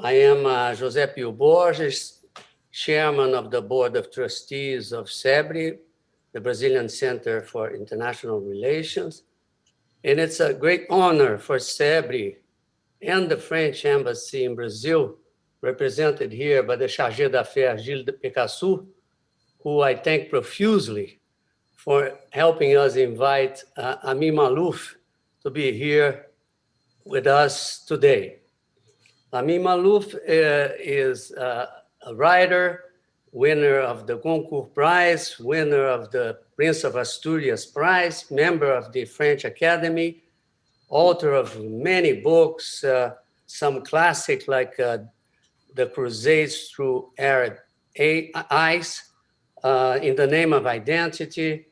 I am José Borges, Chairman of the Board of Trustees of CEBRI, the Brazilian Center for International Relations. And it's a great honor for CEBRI and the French Embassy in Brazil, represented here by the Chargé d'Affaires Gilles de Pecassou, who I thank profusely for helping us invite Amin Maalouf to be here with us today. Amin Maalouf is a writer, winner of the Goncourt Prize, winner of the Prince of Asturias Prize, member of the French Academy, author of many books, some classics like The Crusades Through Arab Eyes, In the Name of Identity,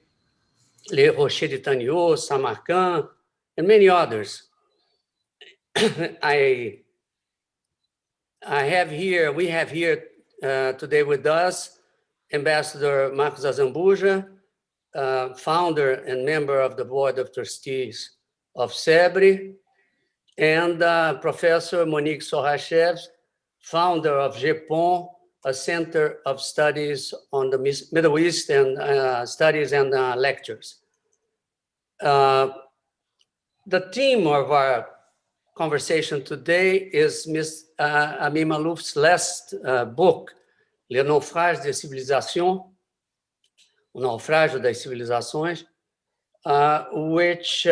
Les Rochers de Tagneau, Samarkand, and many others. We have here today with us Ambassador Marcos Azambuja, founder and member of the Board of Trustees of CEBRI, and Professor Monique Sochaczewski, founder of GEPOM, a Center of Studies on the Middle East and Studies and Lectures. The theme of our conversation today is Ms. Amin Maalouf's last book, Le naufrágio des civilisations, O naufrágio das civilizações, which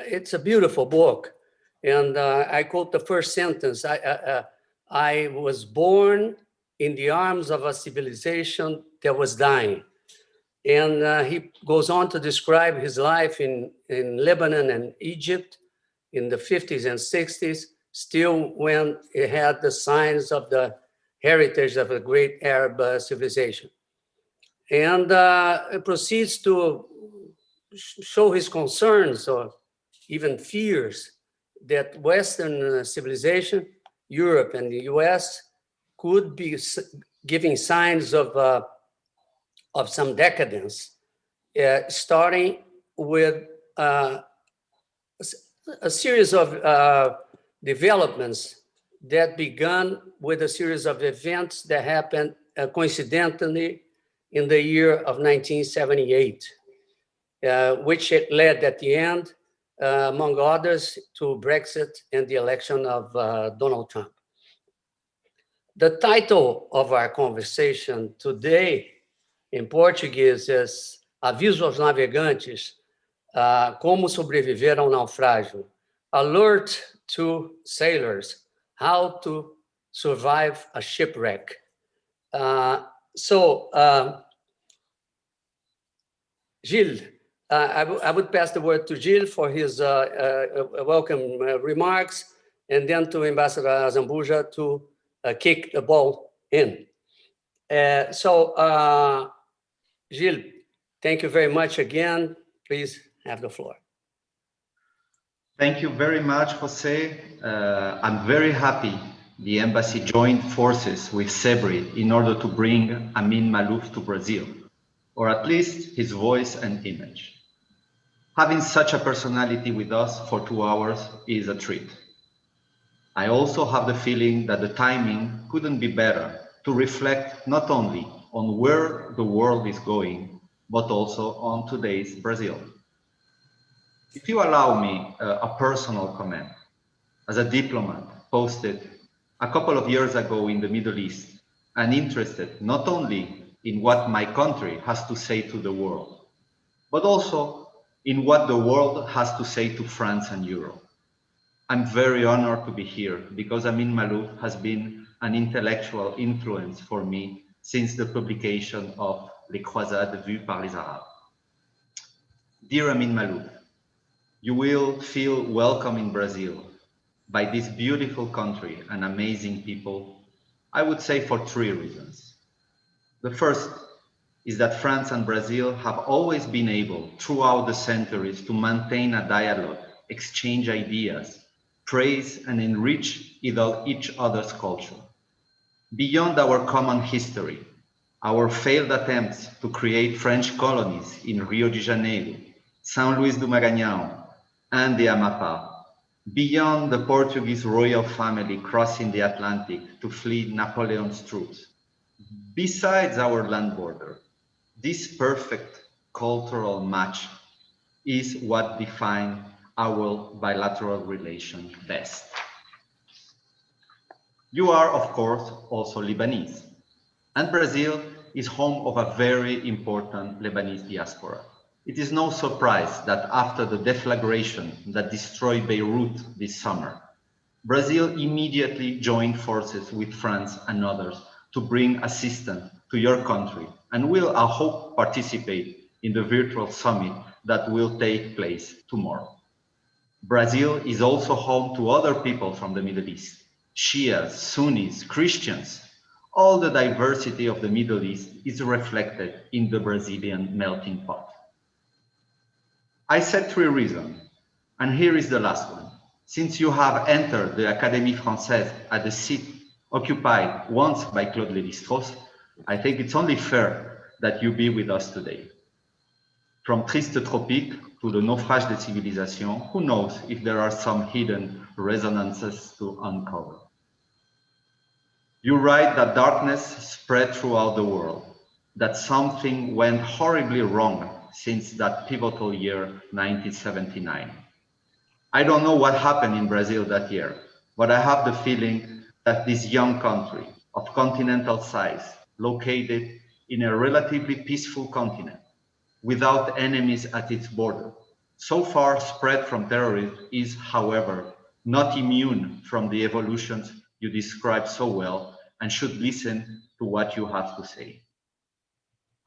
it's a beautiful book. And I quote the first sentence, I was born in the arms of a civilization that was dying. And he goes on to describe his life in Lebanon and Egypt in the 50s and 60s, still when it had the signs of the heritage of a great Arab civilization. And it proceeds to show his concerns or even fears that Western civilization, Europe and the US, could be giving signs of some decadence, starting with a series of developments that began with a series of events that happened coincidentally in the year of 1978, which led at the end, among others, to Brexit and the election of Donald Trump. The title of our conversation today in Portuguese is Aviso aos navegantes, Como sobreviver ao naufrágio, Alert to sailors, how to survive a shipwreck. Gilles, I would pass the word to Gilles for his welcome remarks, and then to Ambassador Azambuja to kick the ball in. Gilles, thank you very much again. Please have the floor. Thank you very much, Jose. I'm very happy the embassy joined forces with CEBRI in order to bring Amin Maalouf to Brazil, or at least his voice and image. Having such a personality with us for 2 hours is a treat. I also have the feeling that the timing couldn't be better to reflect not only on where the world is going, but also on today's Brazil. If you allow me a personal comment, as a diplomat posted a couple of years ago in the Middle East and interested not only in what my country has to say to the world, but also in what the world has to say to France and Europe. I'm very honored to be here because Amin Maalouf has been an intellectual influence for me since the publication of Les Croisades vues par les Arabes. Dear Amin Maalouf, you will feel welcome in Brazil by this beautiful country and amazing people, I would say for 3 reasons. The first is that France and Brazil have always been able, throughout the centuries, to maintain a dialogue, exchange ideas, praise and enrich each other's culture. Beyond our common history, our failed attempts to create French colonies in Rio de Janeiro, São Luís do Maranhão, and the Amapá, beyond the Portuguese royal family crossing the Atlantic to flee Napoleon's troops, besides our land border, this perfect cultural match is what defines our bilateral relation best. You are, of course, also Lebanese, and Brazil is home of a very important Lebanese diaspora. It is no surprise that after the deflagration that destroyed Beirut this summer, Brazil immediately joined forces with France and others to bring assistance to your country and will, I hope, participate in the virtual summit that will take place tomorrow. Brazil is also home to other people from the Middle East, Shias, Sunnis, Christians. All the diversity of the Middle East is reflected in the Brazilian melting pot. I said 3 reasons, and here is the last one. Since you have entered the Académie Française at the seat occupied once by Claude Lévi-Strauss, I think it's only fair that you be with us today. From Triste Tropique to the naufrágio des civilisations, who knows if there are some hidden resonances to uncover. You write that darkness spread throughout the world, that something went horribly wrong since that pivotal year, 1979. I don't know what happened in Brazil that year, but I have the feeling that this young country of continental size, located in a relatively peaceful continent, without enemies at its border, so far spread from terrorism, is, however, not immune from the evolutions you describe so well and should listen to what you have to say.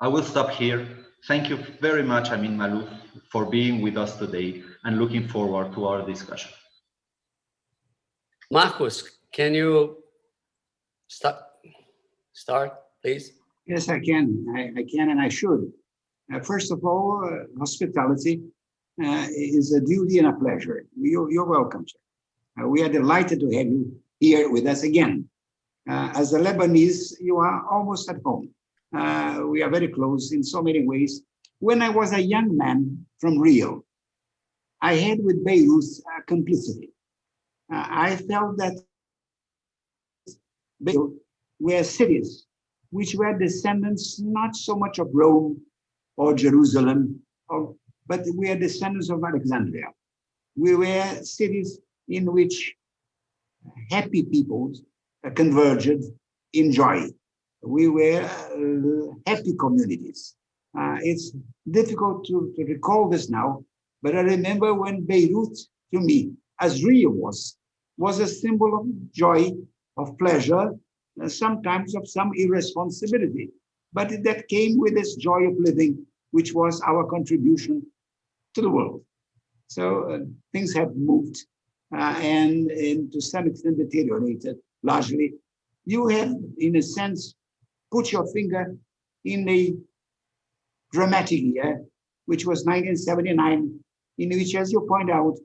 I will stop here. Thank you very much, Amin Maalouf, for being with us today and looking forward to our discussion. Marcos, can you start, please? Yes, I can. I can and I should. First of all, hospitality is a duty and a pleasure. You're welcome, sir. We are delighted to have you here with us again. As a Lebanese, you are almost at home. We are very close in so many ways. When I was a young man from Rio, I had with Beirut a complicity. I felt that Beirut were cities which were descendants not so much of Rome or Jerusalem, but we are descendants of Alexandria. We were cities in which happy peoples converged in joy. We were happy communities. It's difficult to recall this now, but I remember when Beirut, to me, as Rio was a symbol of joy, of pleasure, sometimes of some irresponsibility. But that came with this joy of living, which was our contribution to the world. So things have moved and to some extent deteriorated largely. You have, in a sense, put your finger in a dramatic year, which was 1979, in which, as you point out,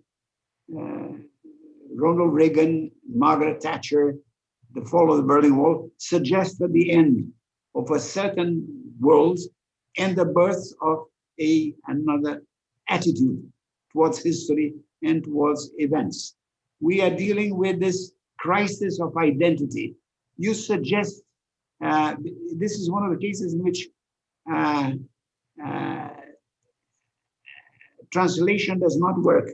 Ronald Reagan, Margaret Thatcher, the fall of the Berlin Wall suggested the end of a certain world and the birth of another attitude towards history and towards events. We are dealing with this crisis of identity. You suggest, this is one of the cases in which translation does not work.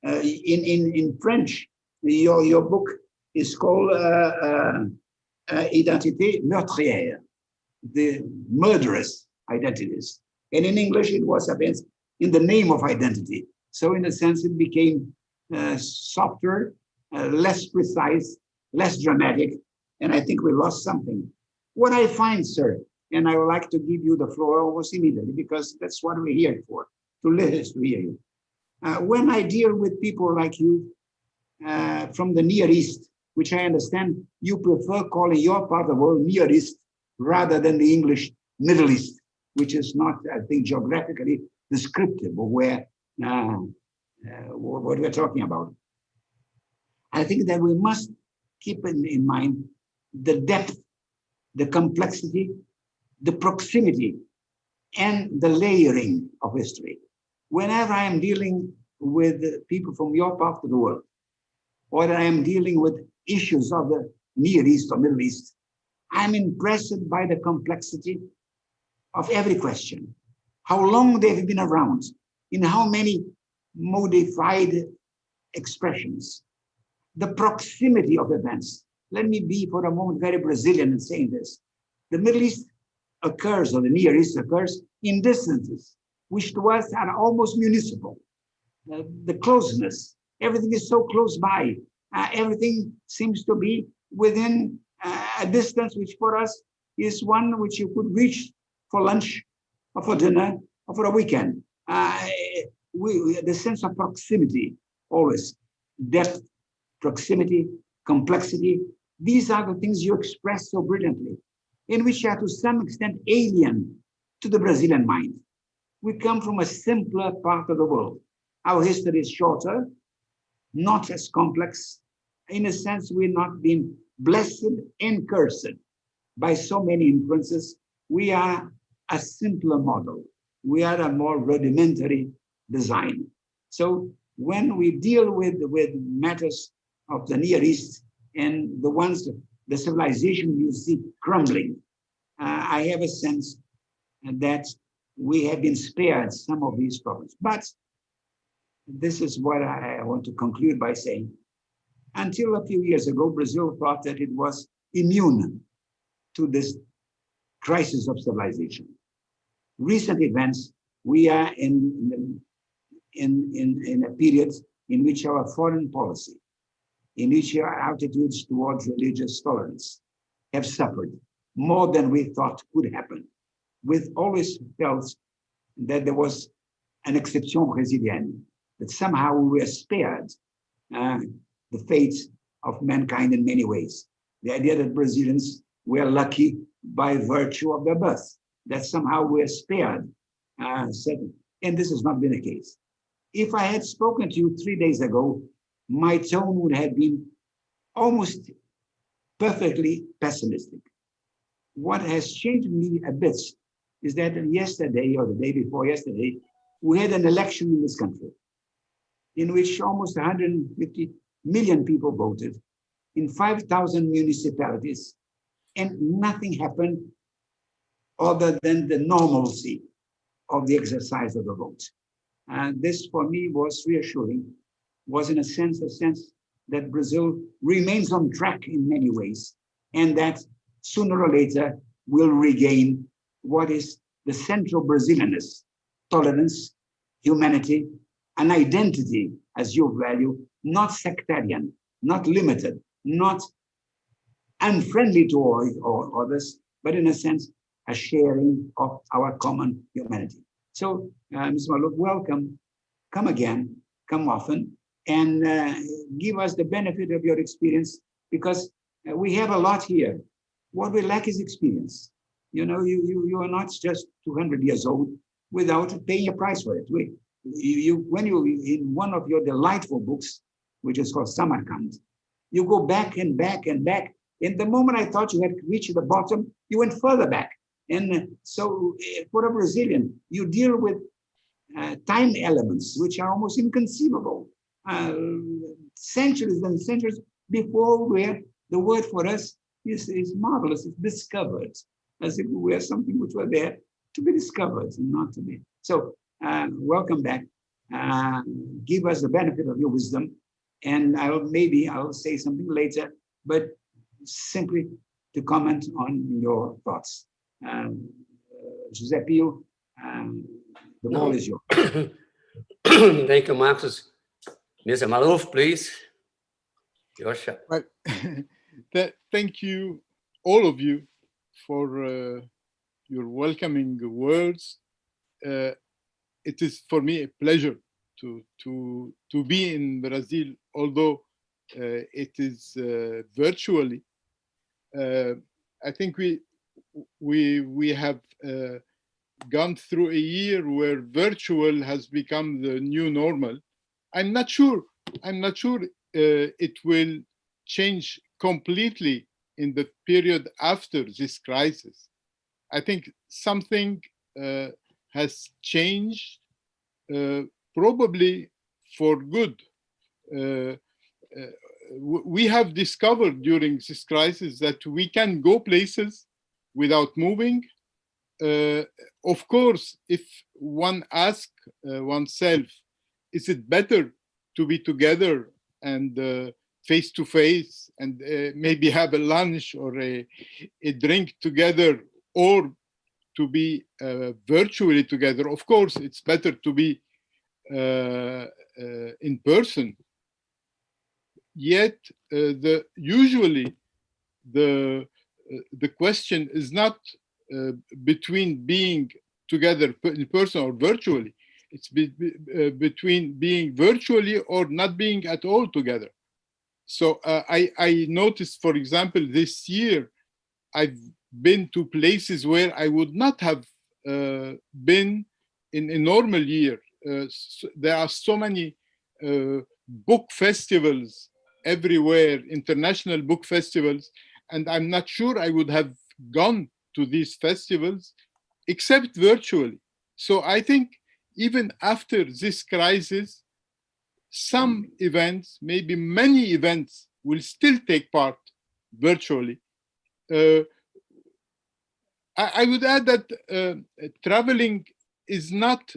In French, your book is called Identité meurtrière, the murderous identities. And in English, it was in the name of identity. So in a sense, it became softer, less precise, less dramatic. And I think we lost something. What I find, sir, and I would like to give you the floor almost immediately, because that's what we're here for, to listen to hear you. When I deal with people like you from the Near East, which I understand you prefer calling your part of the world Near East rather than the English Middle East, which is not, I think, geographically descriptive of where what we're talking about. I think that we must keep in mind the depth, the complexity, the proximity, and the layering of history. Whenever I am dealing with people from your part of the world, or that I am dealing with issues of the Near East or Middle East, I'm impressed by the complexity of every question, how long they've been around, in how many modified expressions, the proximity of events. Let me be for a moment very Brazilian in saying this. The Middle East occurs, or the Near East occurs, in distances, which to us are almost municipal. The closeness, everything is so close by. Everything seems to be within a distance which for us is one which you could reach for lunch or for dinner or for a weekend. The sense of proximity, always, depth, proximity, complexity, these are the things you express so brilliantly, in which are to some extent alien to the Brazilian mind. We come from a simpler part of the world. Our history is shorter, not as complex. In a sense, we're not being blessed and cursed by so many influences. We are a simpler model. We are a more rudimentary design. So when we deal with matters of the Near East and the ones, the civilization you see crumbling, I have a sense that we have been spared some of these problems. But this is what I want to conclude by saying. Until a few years ago, Brazil thought that it was immune to this crisis of civilization. Recent events, we are in a period in which our foreign policy, in which our attitudes towards religious tolerance have suffered more than we thought could happen. We've always felt that there was an exception brésilienne, that somehow we were spared the fate of mankind in many ways. The idea that Brazilians were lucky by virtue of their birth, that somehow we're spared, and this has not been the case. If I had spoken to you 3 days ago, my tone would have been almost perfectly pessimistic. What has changed me a bit is that yesterday or the day before yesterday, we had an election in this country in which almost 150 million people voted in 5,000 municipalities, and nothing happened other than the normalcy of the exercise of the vote. And this for me was reassuring, was in a sense that Brazil remains on track in many ways, and that sooner or later will regain what is the central Brazilianness, tolerance, humanity, an identity as your value, not sectarian, not limited, not unfriendly to others, but in a sense, a sharing of our common humanity. So, Ms. Maalouf, welcome, come again, come often, and give us the benefit of your experience, because we have a lot here. What we lack is experience. You know, you are not just 200 years old without paying a price for it. When you in one of your delightful books, which is called Samarkand, you go back and back and back. And the moment I thought you had reached the bottom, you went further back. And so for a Brazilian, you deal with time elements, which are almost inconceivable. Centuries and centuries before, where the word for us is marvelous, it's discovered, as if we were something which were there to be discovered and not to be. So welcome back. Give us the benefit of your wisdom. And I'll say something later, but simply to comment on your thoughts. José Pio, the ball is yours. Thank you, Marcos. Mr. Maalouf, please. Your shot. Well, thank you, all of you, for your welcoming words. It is for me a pleasure to be in Brazil, although it is virtually. I think we have gone through a year where virtual has become the new normal. I'm not sure it will change completely in the period after this crisis. I think something has changed, probably for good. we have discovered during this crisis that we can go places without moving. Of course, if one asks oneself, is it better to be together and face to face and maybe have a lunch or a drink together, or to be virtually together? Of course, it's better to be in person. Yet, usually the question is not between being together in person or virtually. It's between being virtually or not being at all together. So I noticed, for example, this year, I've been to places where I would not have been in a normal year. There are so many book festivals everywhere, international book festivals, and I'm not sure I would have gone to these festivals except virtually. So I think even after this crisis, some events, maybe many events, will still take part virtually. I would add that traveling is not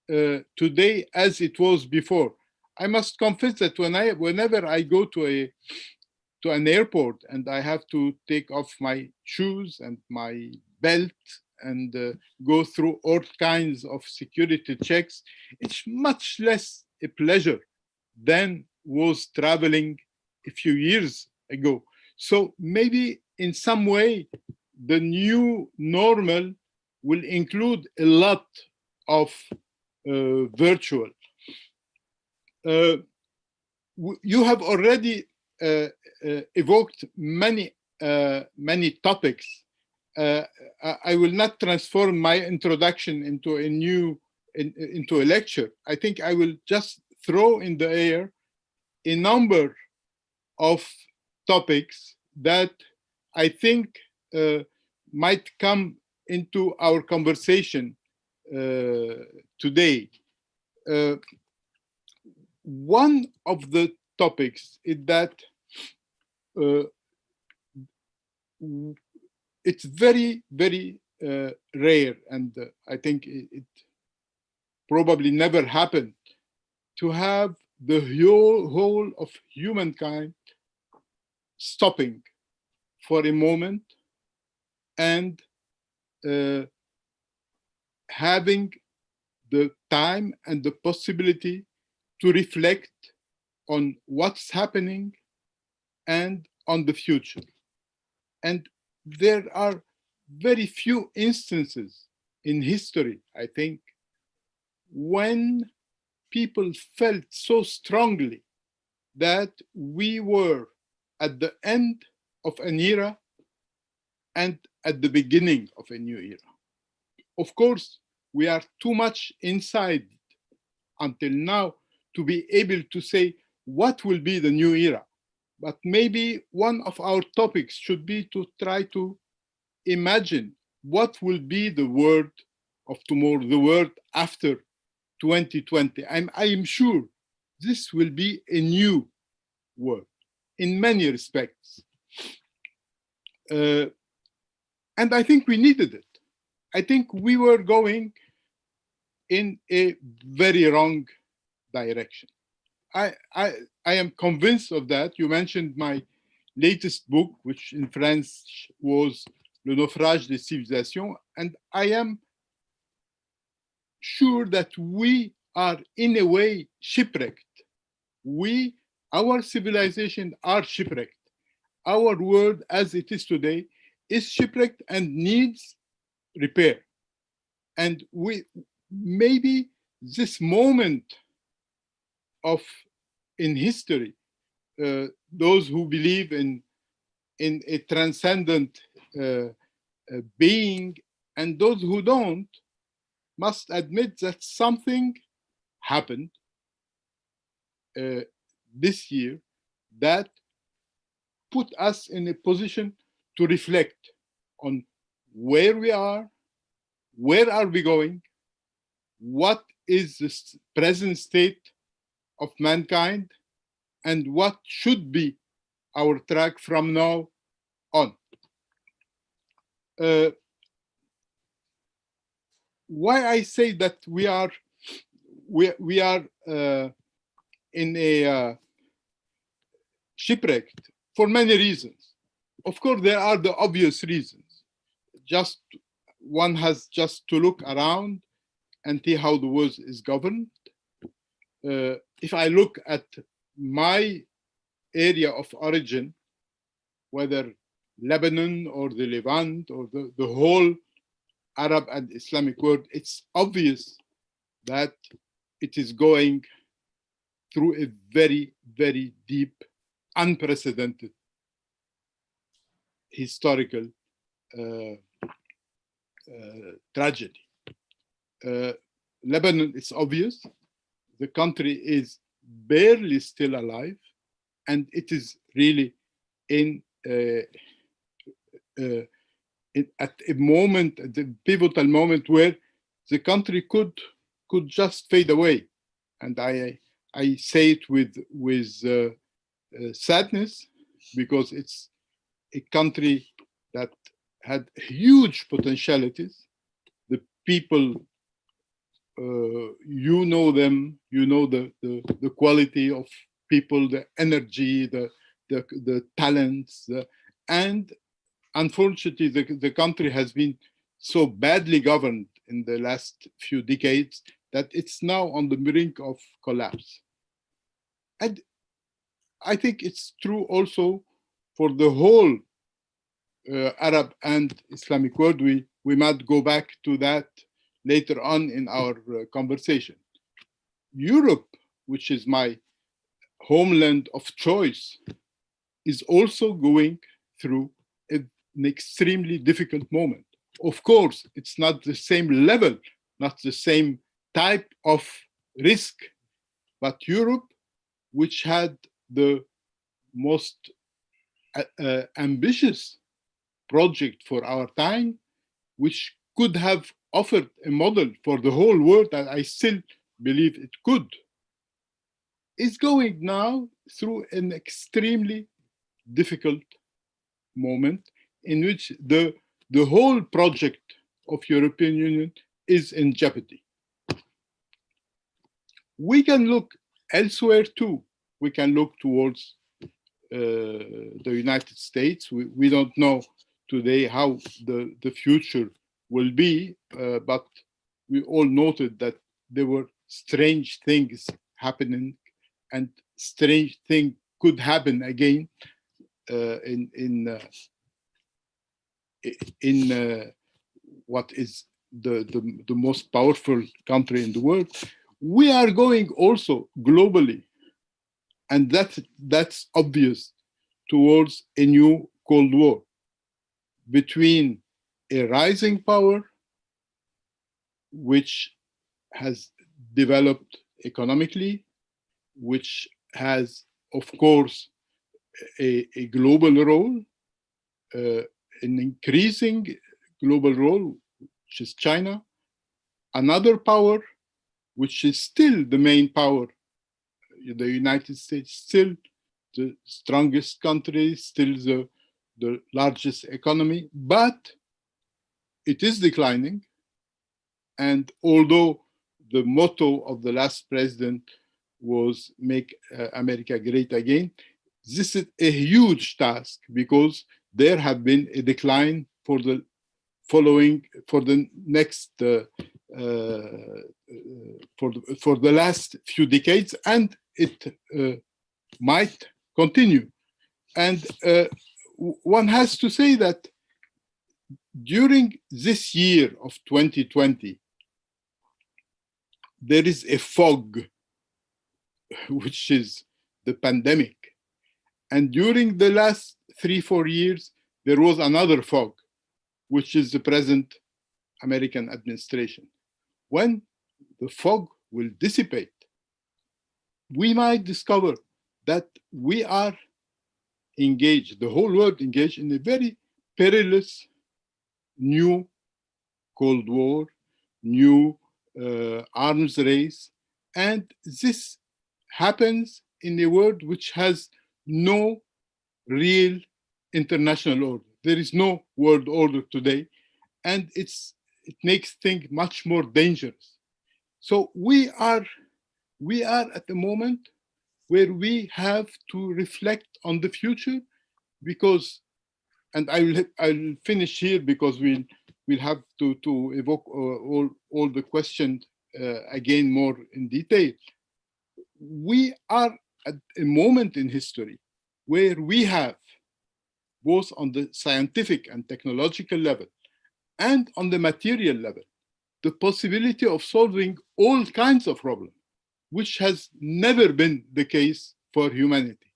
today as it was before. I must confess that whenever I go to an airport and I have to take off my shoes and my belt and go through all kinds of security checks, it's much less a pleasure than was traveling a few years ago. So maybe in some way, the new normal will include a lot of virtual. You have already evoked many topics. I will not transform my introduction into a lecture. I think I will just throw in the air a number of topics that I think might come into our conversation today. One of the topics is that it's very, very rare, and I think it probably never happened, to have the whole of humankind stopping for a moment and having the time and the possibility to reflect on what's happening and on the future. And there are very few instances in history, I think, when people felt so strongly that we were at the end of an era and at the beginning of a new era. Of course, we are too much inside until now to be able to say what will be the new era. But maybe one of our topics should be to try to imagine what will be the world of tomorrow, the world after 2020. I am sure this will be a new world in many respects. And I think we needed it. I think we were going in a very wrong direction. I am convinced of that. You mentioned my latest book, which in French was Le naufrágio des civilisations, and I am sure that we are in a way shipwrecked. Our civilization are shipwrecked. Our world as it is today is shipwrecked and needs repair. And maybe this moment in history, those who believe in a transcendent being and those who don't must admit that something happened this year that put us in a position to reflect on where we are we going, what is the present state of mankind, and what should be our track from now on. Why I say that we are in a shipwrecked for many reasons. Of course, there are the obvious reasons. Just one has just to look around and see how the world is governed. If I look at my area of origin, whether Lebanon or the Levant or the whole Arab and Islamic world, it's obvious that it is going through a very, very deep, unprecedented historical tragedy. Lebanon, it's obvious. The country is barely still alive, and it is really at a moment, at the pivotal moment where the country could just fade away. And I say it with sadness, because it's a country that had huge potentialities. The people, you know them, you know the quality of people, the energy, the talents, and unfortunately, the country has been so badly governed in the last few decades that it's now on the brink of collapse. And I think it's true also for the whole Arab and Islamic world. We might go back to that later on in our conversation. Europe, which is my homeland of choice, is also going through an extremely difficult moment. Of course, it's not the same level, not the same type of risk, but Europe, which had the most ambitious project for our time, which could have offered a model for the whole world, and I still believe it could, is going now through an extremely difficult moment in which the whole project of European Union is in jeopardy. We can look elsewhere too. We can look towards the United States. We don't know today how the future will be, but we all noted that there were strange things happening, and strange things could happen again in what is the most powerful country in the world. We are going also globally, and that's obvious, towards a new Cold War between a rising power, which has developed economically, which has, of course, a global role, an increasing global role, which is China, another power, which is still the main power, the United States, still the strongest country, still the largest economy, but it is declining. And although the motto of the last president was "Make America Great Again," this is a huge task, because there have been a decline for the next for the last few decades, and it might continue. And one has to say that during this year of 2020, there is a fog, which is the pandemic. And during the last 3-4 years, there was another fog, which is the present American administration. When the fog will dissipate, we might discover that we are engaged, the whole world engaged, in a very perilous new Cold War, new arms race. And this happens in a world which has no real international order. There is no world order today, and it makes things much more dangerous. So we are at the moment where we have to reflect on the future, because, and I'll finish here because we'll have to evoke all the questions again more in detail. We are at a moment in history where we have, both on the scientific and technological level and on the material level, the possibility of solving all kinds of problems, which has never been the case for humanity.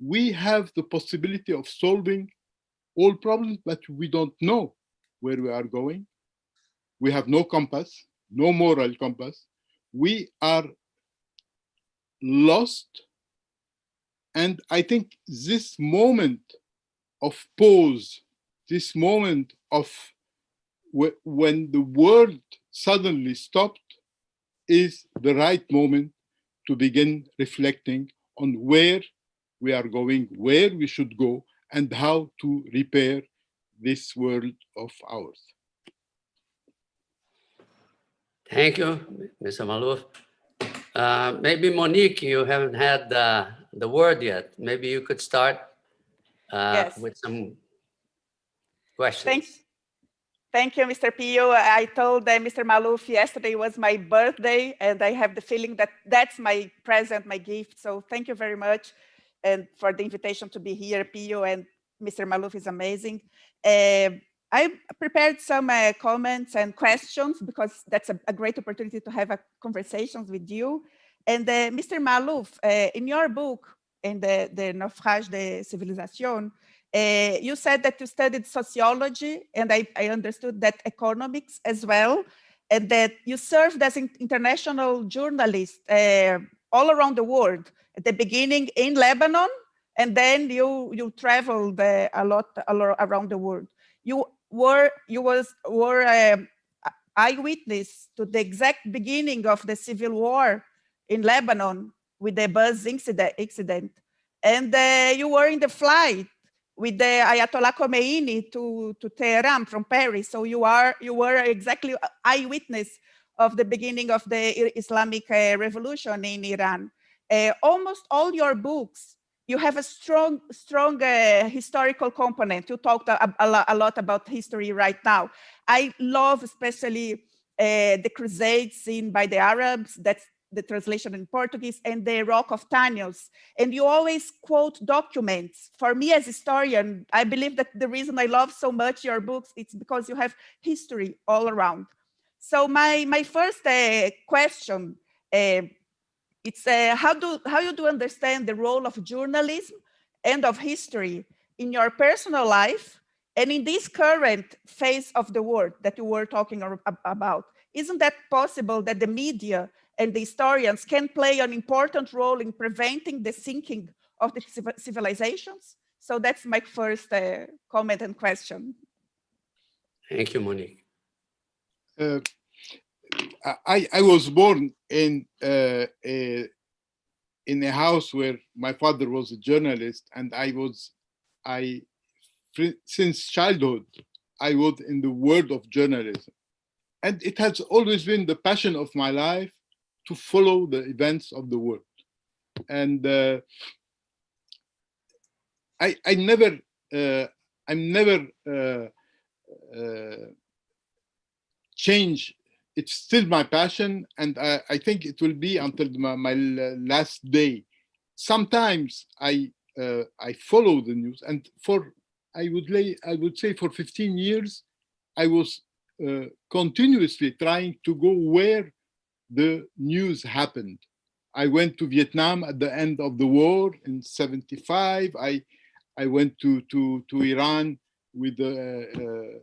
We have the possibility of solving all problems, but we don't know where we are going. We have no compass, no moral compass. We are lost. And I think this moment of pause, this moment of when the world suddenly stopped, is the right moment to begin reflecting on where we are going, where we should go, and how to repair this world of ours. Thank you, Mr. Maalouf. Maybe Monique, you haven't had the word yet. Maybe you could start Yes. with some questions. Thank you, Mr. Pio. I told Mr. Maalouf yesterday was my birthday, and I have the feeling that that's my present, my gift. So thank you very much, and for the invitation to be here, Pio, and Mr. Maalouf is amazing. I prepared some comments and questions, because that's a great opportunity to have conversations with you. And Mr. Maalouf, in your book, in the Naufrágio de Civilização, you said that you studied sociology, and I understood that economics as well, and that you served as an international journalist all around the world. At the beginning in Lebanon, and then you traveled a lot around the world. You were eyewitness to the exact beginning of the civil war in Lebanon with the bus incident, and you were in the flight with the Ayatollah Khomeini to Tehran from Paris. So you were exactly eyewitness of the beginning of the Islamic revolution in Iran. Almost all your books, you have a strong historical component. You talked a lot about history right now. I love especially the Crusades seen by the Arabs, that's the translation in Portuguese, and the Rock of Tanios. And you always quote documents. For me as a historian, I believe that the reason I love so much your books, it's because you have history all around. So my first question, it's how you do understand the role of journalism and of history in your personal life and in this current phase of the world that you were talking about. Isn't that possible that the media and the historians can play an important role in preventing the sinking of the civilizations? So that's my first comment and question. Thank you, Monique. I was born in a house where my father was a journalist, and since childhood, I was in the world of journalism. And it has always been the passion of my life to follow the events of the world. And I'm never change. It's still my passion, and I think it will be until my last day. Sometimes I follow the news, and I would say for 15 years, I was continuously trying to go where the news happened. I went to Vietnam at the end of the war in '75. I went to Iran with the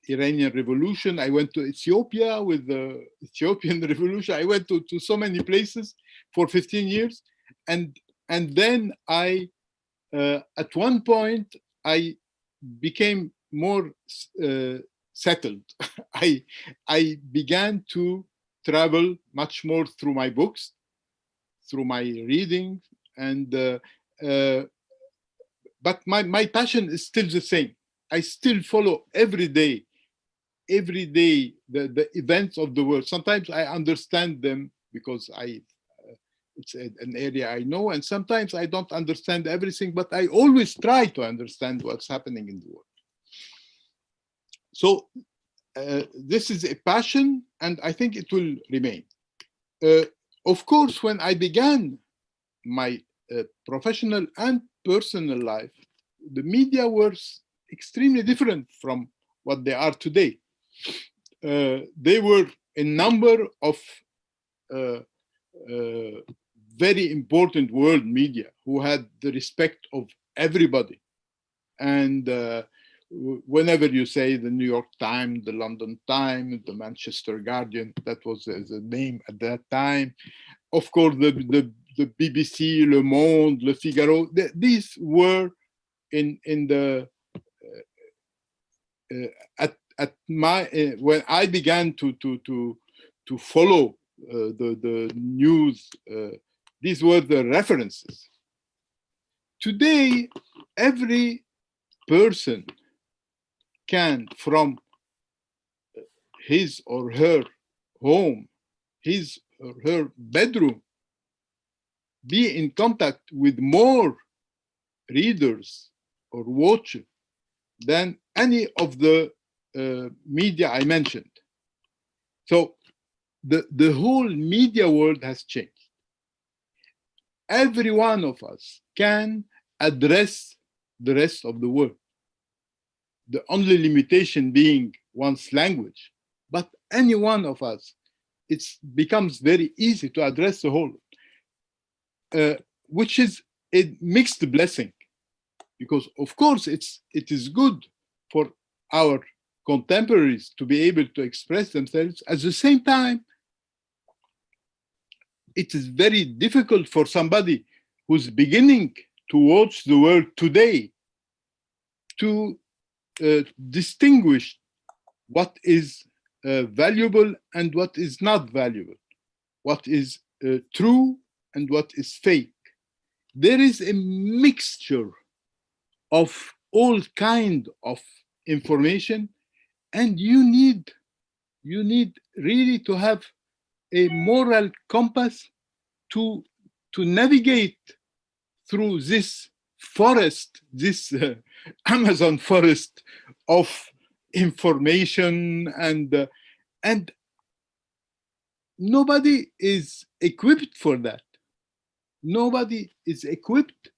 Iranian Revolution. I went to Ethiopia with the Ethiopian Revolution. I went to so many places for 15 years. And then at one point, I became more settled. I began to travel much more through my books, through my reading, And but my passion is still the same. I still follow every day the events of the world. Sometimes I understand them because it's an area I know, and sometimes I don't understand everything, but I always try to understand what's happening in the world. So this is a passion, and I think it will remain. Of course, when I began my professional and personal life, the media were extremely different from what they are today. They were a number of very important world media who had the respect of everybody. And whenever you say the New York Times, the London Times, the Manchester Guardian, that was the name at that time. Of course, the BBC, Le Monde, Le Figaro, these were in the at my when I began to follow the news, these were the references. Today, every person can, from his or her home, his or her bedroom, be in contact with more readers or watchers than any of the media I mentioned. So the whole media world has changed. Every one of us can address the rest of the world. The only limitation being one's language, but any one of us, it becomes very easy to address the whole, which is a mixed blessing, because of course it is good for our contemporaries to be able to express themselves. At the same time, it is very difficult for somebody who's beginning to watch the world today to distinguish what is valuable and what is not valuable, what is true and what is fake. There is a mixture of all kinds of information, and you need really to have a moral compass to navigate through this forest, this Amazon forest of information, and nobody is equipped for that. Nobody is equipped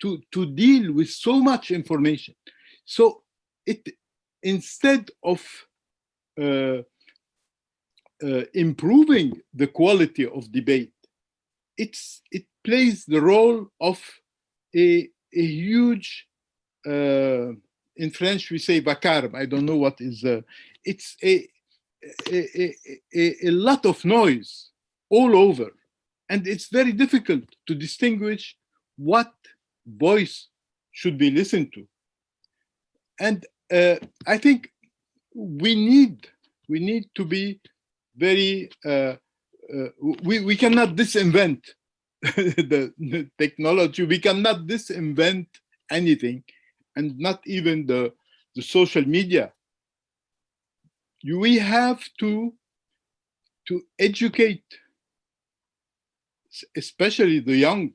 to deal with so much information. So instead of improving the quality of debate, it plays the role of a huge, in French we say vacarme, I don't know what is, it's a lot of noise all over, and it's very difficult to distinguish what voice should be listened to. And I think we need to be very, we cannot disinvent the technology, we cannot disinvent anything, and not even the social media. We have to educate, especially the young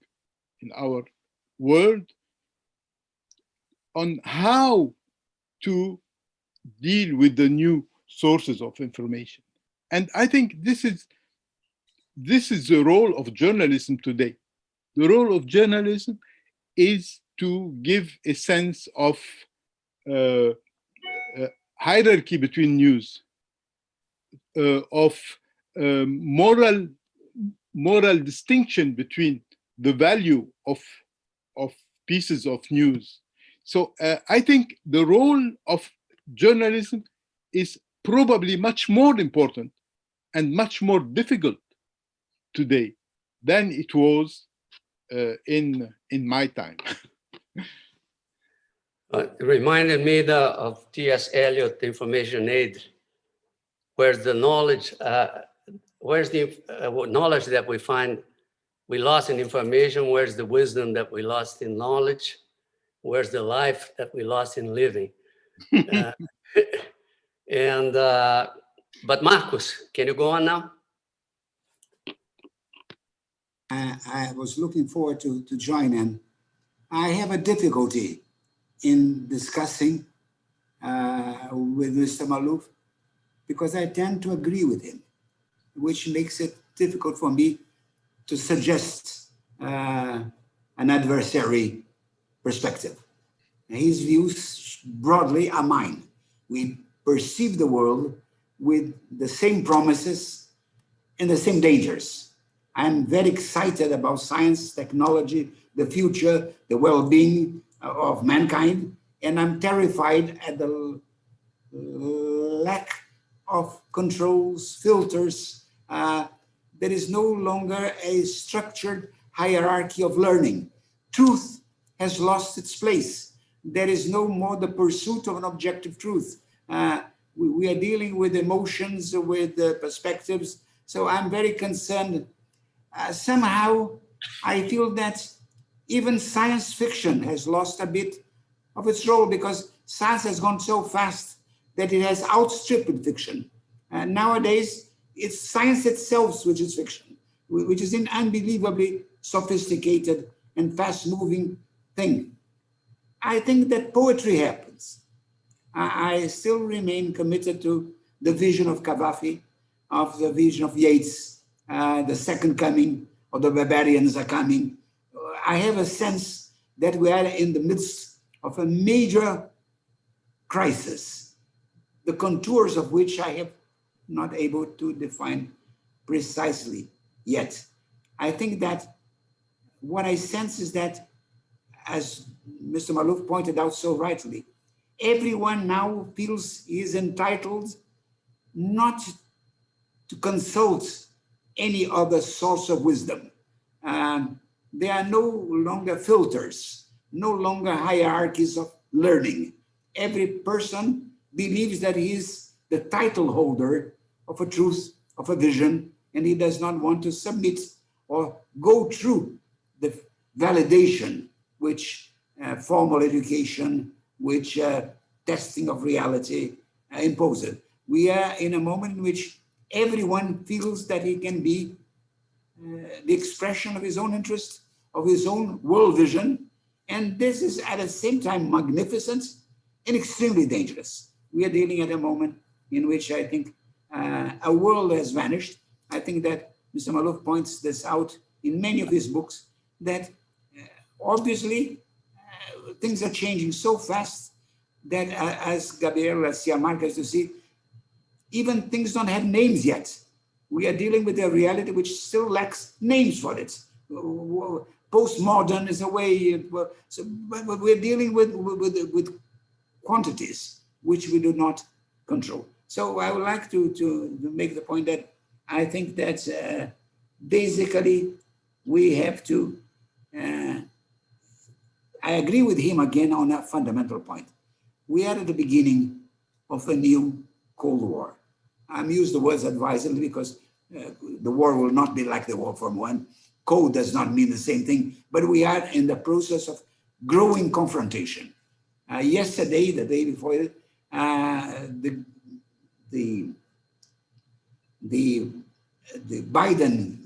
in our world, on how to deal with the new sources of information. And I think this is the role of journalism today. The role of journalism is to give a sense of hierarchy between news, of moral distinction between the value of pieces of news. So I think the role of journalism is probably much more important and much more difficult today than it was in my time. It reminded me of T.S. Eliot, The Information Age, where's the knowledge, where's the knowledge that we find we lost in information? Where's the wisdom that we lost in knowledge? Where's the life that we lost in living? But Marcos, can you go on now? I was looking forward to join in. I have a difficulty in discussing with Mr. Maalouf because I tend to agree with him, which makes it difficult for me to suggest an adversary perspective. His views broadly are mine. We perceive the world with the same promises and the same dangers. I'm very excited about science, technology, the future, the well-being of mankind, and I'm terrified at the lack of controls, filters. There is no longer a structured hierarchy of learning. Truth has lost its place. There is no more the pursuit of an objective truth. We are dealing with emotions, with perspectives. So I'm very concerned. Somehow I feel that even science fiction has lost a bit of its role because science has gone so fast that it has outstripped fiction. And nowadays, it's science itself which is fiction, which is an unbelievably sophisticated and fast-moving thing. I think that poetry happens. I still remain committed to the vision of Gaddafi, of the vision of Yeats, the second coming, or the barbarians are coming. I have a sense that we are in the midst of a major crisis, the contours of which I have not able to define precisely yet. I think that what I sense is that, as Mr. Maalouf pointed out so rightly, everyone now feels he is entitled not to consult any other source of wisdom. There are no longer filters, no longer hierarchies of learning. Every person believes that he is the title holder of a truth, of a vision, and he does not want to submit or go through the validation which formal education, which testing of reality imposes. We are in a moment in which everyone feels that he can be the expression of his own interest, of his own world vision. And this is at the same time magnificent and extremely dangerous. We are dealing at a moment in which I think a world has vanished. I think that Mr. Maalouf points this out in many of his books, that obviously things are changing so fast that as Gabriel Garcia Marquez to see, even things don't have names yet. We are dealing with a reality which still lacks names for it. Postmodern is a way, but we're dealing with quantities which we do not control. So I would like to make the point that I think that basically we have to, I agree with him again on a fundamental point. We are at the beginning of a new Cold War. I'm using the words advisedly because the war will not be like the War From One. Cold does not mean the same thing, but we are in the process of growing confrontation. Yesterday, the day before it, the Biden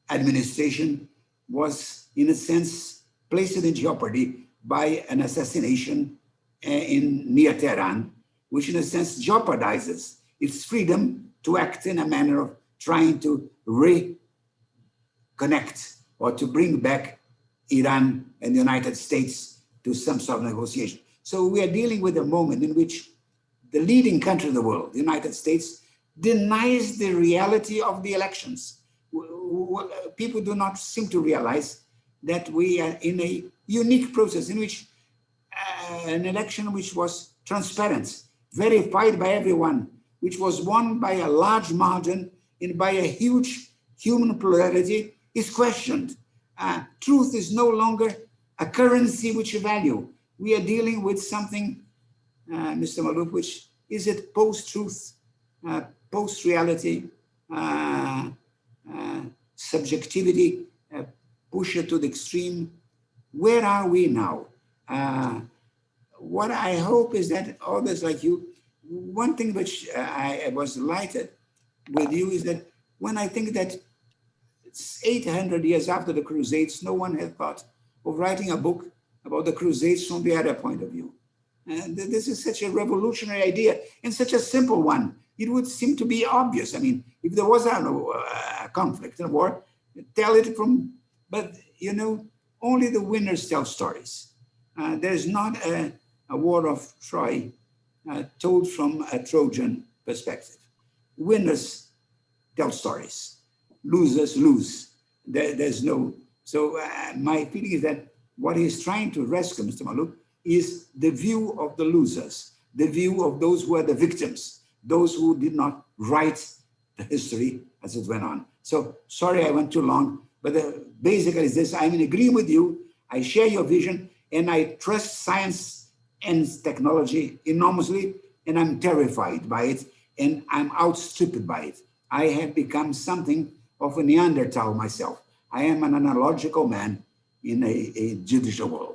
administration was, in a sense, placed in jeopardy by an assassination near Tehran, which in a sense jeopardizes its freedom to act in a manner of trying to reconnect or to bring back Iran and the United States to some sort of negotiation. So we are dealing with a moment in which the leading country in the world, the United States, denies the reality of the elections. People do not seem to realize that we are in a unique process in which an election which was transparent, verified by everyone, which was won by a large margin and by a huge human plurality, is questioned. Truth is no longer a currency which you value. We are dealing with something, Mr. Maalouf, which is it post-truth, post-reality, subjectivity, push it to the extreme. Where are we now? What I hope is that others like you, one thing which I was delighted with you is that when I think that it's 800 years after the Crusades, no one had thought of writing a book about the Crusades from the other point of view. And this is such a revolutionary idea and such a simple one. It would seem to be obvious. I mean, if there was a conflict, a war, tell it from, but you know, only the winners tell stories. There's not a war of Troy told from a Trojan perspective. Winners tell stories. Losers lose. There's no, so my feeling is that what he's trying to rescue, Mr. Maalouf, is the view of the losers, the view of those who are the victims, those who did not write the history as it went on. So sorry I went too long, but basically is this: I'm in agreement with you, I share your vision, and I trust science and technology enormously, and I'm terrified by it, and I'm outstripped by it. I have become something of a Neanderthal myself. I am an analogical man in a judicial world.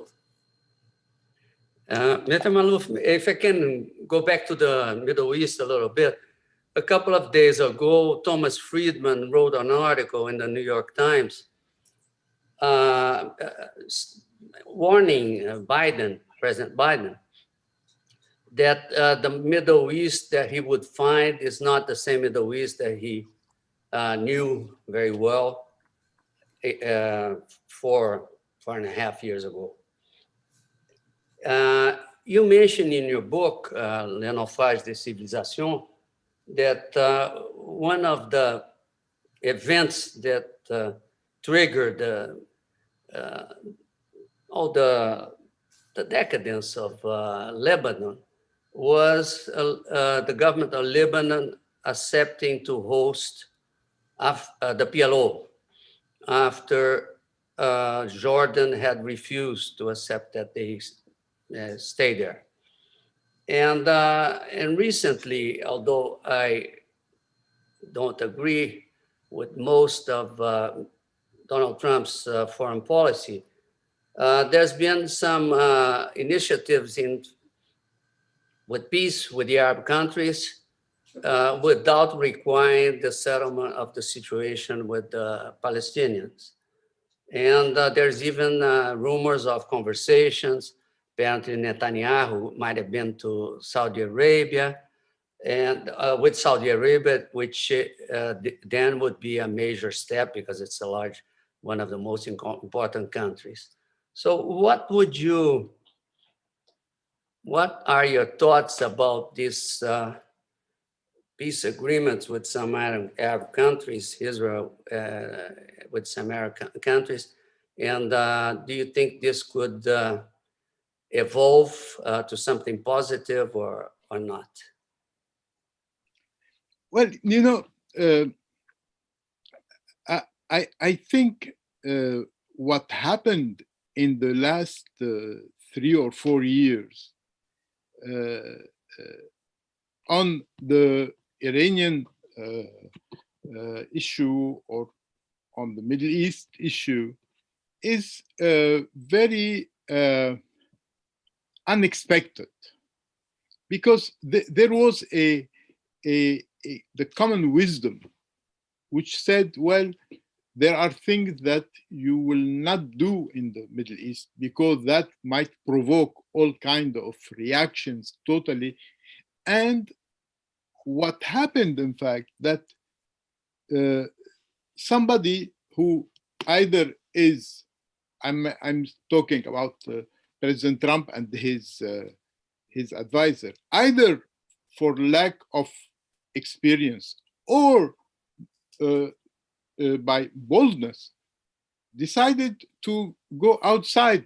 Mr. Maalouf, if I can go back to the Middle East a little bit. A couple of days ago, Thomas Friedman wrote an article in the New York Times warning President Biden, that the Middle East that he would find is not the same Middle East that he knew very well 4.5 years ago. You mentioned in your book, Le naufrágio des civilisations, that one of the events that triggered all the decadence of Lebanon was the government of Lebanon accepting to host the PLO after Jordan had refused to accept that they stay there. And recently, although I don't agree with most of Donald Trump's foreign policy, there's been some initiatives with peace with the Arab countries without requiring the settlement of the situation with the Palestinians. And there's even rumors of conversations. Apparently Netanyahu might have been to Saudi Arabia, and with Saudi Arabia, which then would be a major step because it's one of the most important countries. So what are your thoughts about these peace agreements with some Arab countries, Israel with some Arab countries? And do you think this could evolve to something positive or not? Well, you know, I think what happened in the last 3 or 4 years on the Iranian issue or on the Middle East issue is very unexpected, because there was the common wisdom which said, well, there are things that you will not do in the Middle East because that might provoke all kinds of reactions totally. And what happened, in fact, that somebody who either is, I'm talking about President Trump and his advisor, either for lack of experience or by boldness, decided to go outside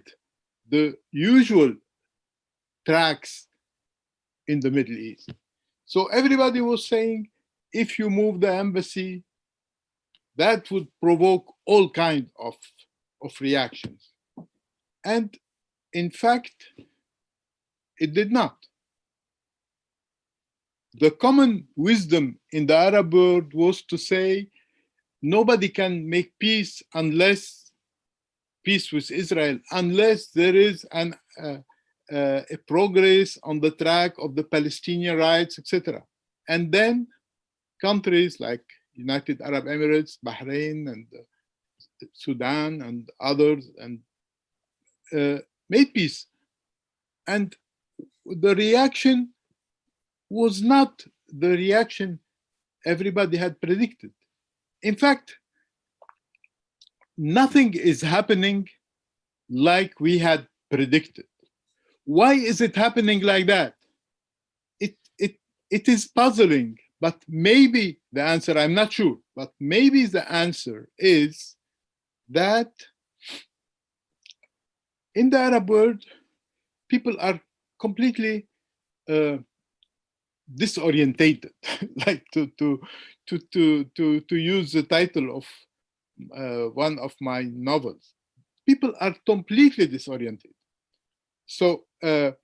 the usual tracks in the Middle East. So everybody was saying, if you move the embassy, that would provoke all kinds of reactions. And in fact, it did not. The common wisdom in the Arab world was to say, nobody can make peace unless peace with Israel unless there is a progress on the track of the Palestinian rights, etc. And then countries like United Arab Emirates, Bahrain, and Sudan, and others, and made peace. And the reaction was not the reaction everybody had predicted. In fact, nothing is happening like we had predicted. Why is it happening like that? It is puzzling, but maybe the answer, I'm not sure, but maybe the answer is that in the Arab world, people are completely disorientated, like to use the title of one of my novels. People are completely disoriented. So the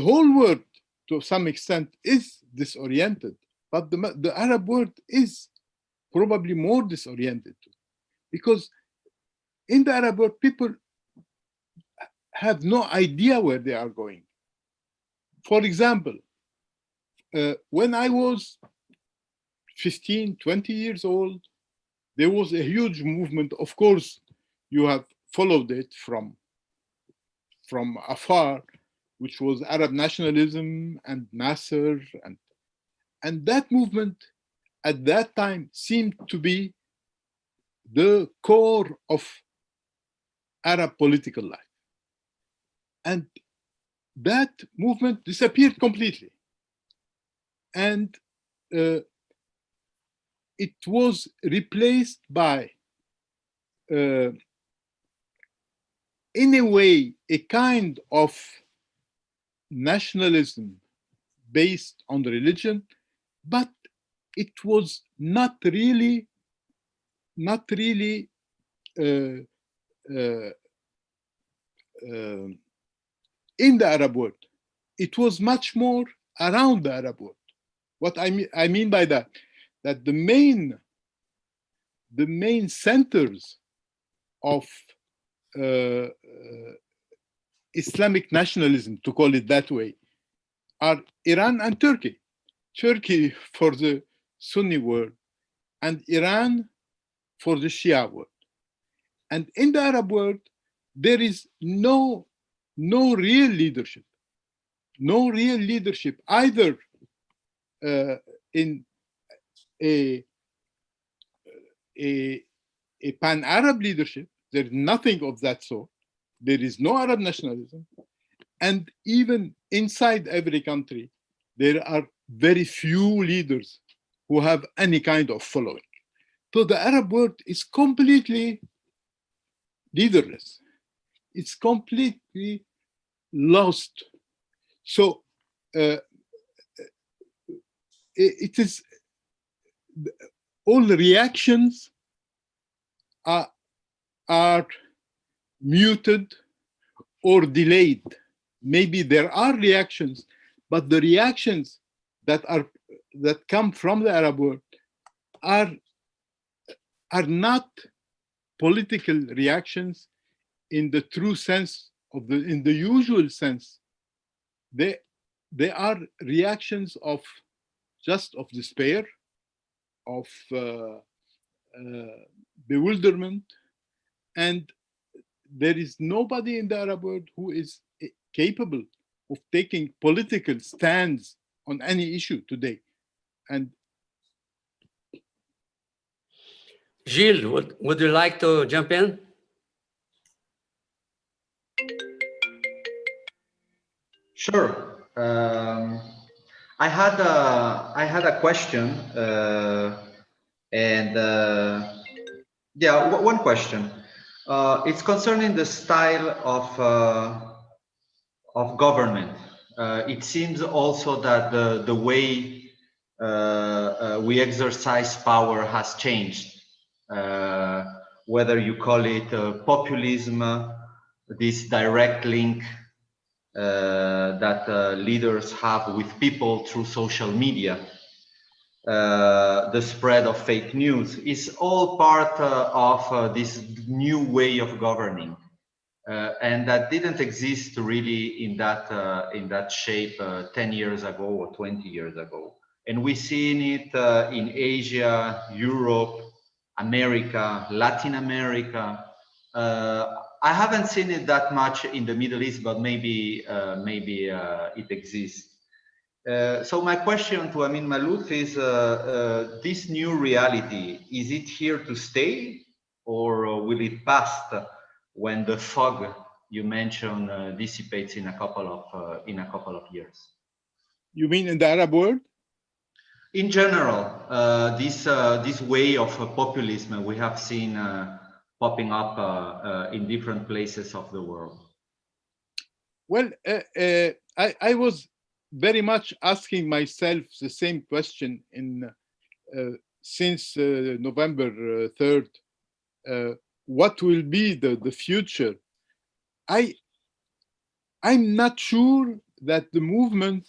whole world, to some extent, is disoriented, but the Arab world is probably more disoriented too, because in the Arab world, people have no idea where they are going. For example, when I was 15, 20 years old, there was a huge movement. Of course, you have followed it from afar, which was Arab nationalism and Nasser, and that movement at that time seemed to be the core of Arab political life. And that movement disappeared completely. And it was replaced by, in a way, a kind of nationalism based on religion, but it was not really in the Arab world. It was much more around the Arab world. What I mean by that the main centers of Islamic nationalism, to call it that way, are Iran and Turkey. Turkey for the Sunni world, and Iran for the Shia world. And in the Arab world, there is no real leadership. No real leadership, either in a pan-Arab leadership. There is nothing of that sort. There is no Arab nationalism. And even inside every country, there are very few leaders who have any kind of following. So the Arab world is completely leaderless. It's completely lost. So it is, all reactions are muted or delayed. Maybe there are reactions, but the reactions that come from the Arab world are not political reactions in the true sense of in the usual sense. They are reactions of despair, of bewilderment, and there is nobody in the Arab world who is capable of taking political stands on any issue today. And Gilles, would you like to jump in? Sure. I had a question, one question. It's concerning the style of government. It seems also that the way we exercise power has changed. Whether you call it populism, this direct link that leaders have with people through social media, the spread of fake news, is all part of this new way of governing. And that didn't exist really in that shape 10 years ago or 20 years ago. And we've seen it in Asia, Europe, America, Latin America. I haven't seen it that much in the Middle East, but maybe it exists. So my question to Amin Maalouf is, this new reality, is it here to stay, or will it pass when the fog you mentioned dissipates in a couple of years? You mean in the Arab world? In general, this way of populism we have seen popping up in different places of the world. Well, I was very much asking myself the same question since November 3rd. What will be the future? I'm not sure that the movement